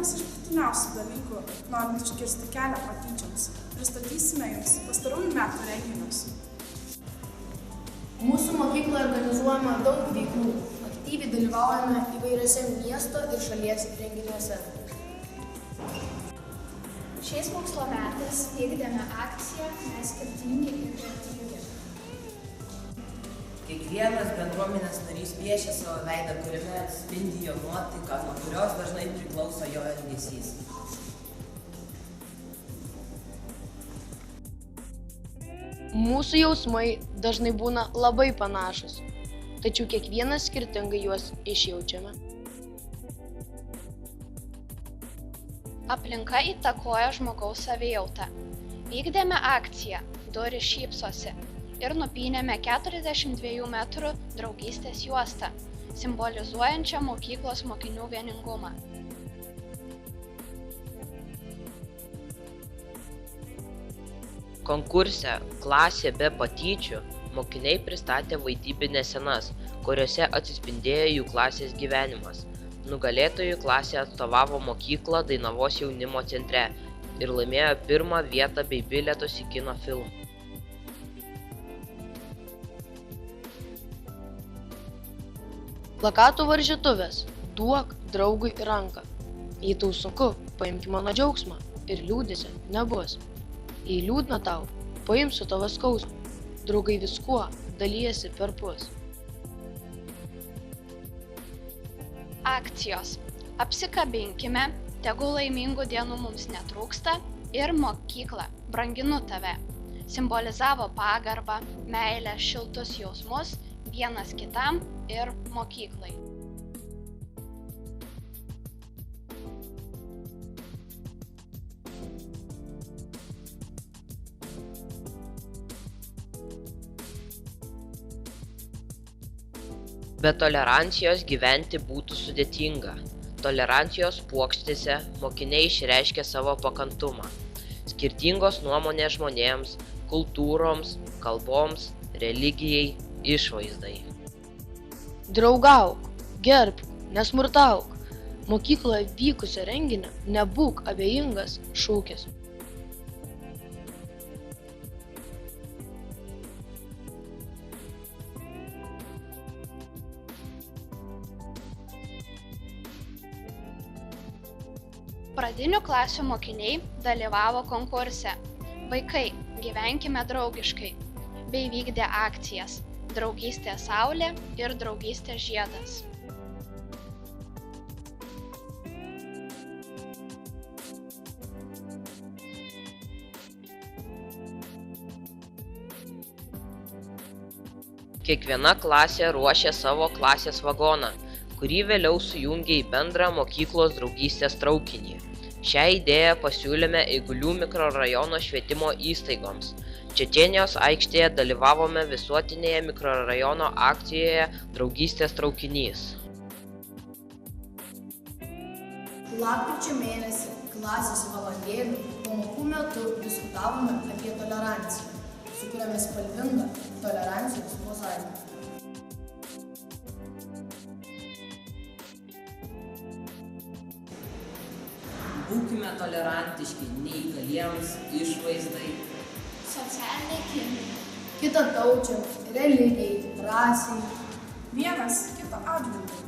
vienas iš būtiniausių dalykų, norint užkirsti kelią patyčioms. Pristatysime jums pastarųjų metų renginius. Mūsų mokykloje organizuojama daug veiklų. Aktyviai dalyvaujame įvairiuose miesto ir šalies renginiuose. Šiais mokslo metais vykdėme akciją Mes skirtingi ir vertingi. Kiekvienas bendruomenės narys piešia savo veidą, kuriame atspindi jo nuotaiką, nuo kurios dažnai priklauso jo elgesys. Mūsų jausmai dažnai būna labai panašus, tačiau kiekvienas skirtingai juos išjaučiame. Aplinka įtakoja žmogaus savijautą. Vykdėme akciją Durys šypsosi ir nupynėme 42 metrų draugystės juostą, simbolizuojančią mokyklos mokinių vieningumą. Konkurse Klasė be patyčių mokiniai pristatė vaidybines scenas, kuriuose atsispindėjo jų klasės gyvenimas. Nugalėtojų klasė atstovavo mokyklą Dainavos jaunimo centre ir laimėjo pirmą vietą bei bilietus į kino filmą. Plakatų varžytuvės duok draugui ranką. Jei tau sunku, paimk mano džiaugsmą ir liūdesio nebus. Jei liūdna tau, paimsiu tavo skausmą. Draugai viskuo dalijasi perpus. Akcijos. Apsikabinkime, tegul laimingų dienų mums netrūksta ir mokykla, branginu tave. Simbolizavo pagarbą, meilę, šiltus jausmus vienas kitam ir mokyklai. Be tolerancijos gyventi būtų sudėtinga. Tolerancijos puokštėse mokiniai išreiškė savo pakantumą. Skirtingos nuomonės žmonėms, kultūroms, kalboms, religijai, išvaizdai. Draugauk, gerbk, nesmurtauk. Mokykloje vykusio renginio nebūk abejingas šūkis. Pradinių klasių mokiniai dalyvavo konkurse Vaikai, gyvenkime draugiškai bei vykdė akcijas Draugystės saulė ir Draugystės žiedas. Kiekviena klasė ruošė savo klasės vagoną, kurį vėliau sujungė į bendrą mokyklos draugystės traukinį. Šią idėją pasiūlėme Eigulių mikrorajono švietimo įstaigoms. Čečėnijos aikštėje dalyvavome visuotinėje mikrorajono akcijoje Draugystės traukinys. Lapkričio mėnesį klasės valandėlių pamokų metu diskutavome apie toleranciją. Sukūrėme spalvingą tolerancijos mozaiką. Būkime tolerantiški neįgaliems, išvaizdai, Socialiniai kilmei. Kitataučiams, religijai, rasei. Vienas kito atžvilgiu.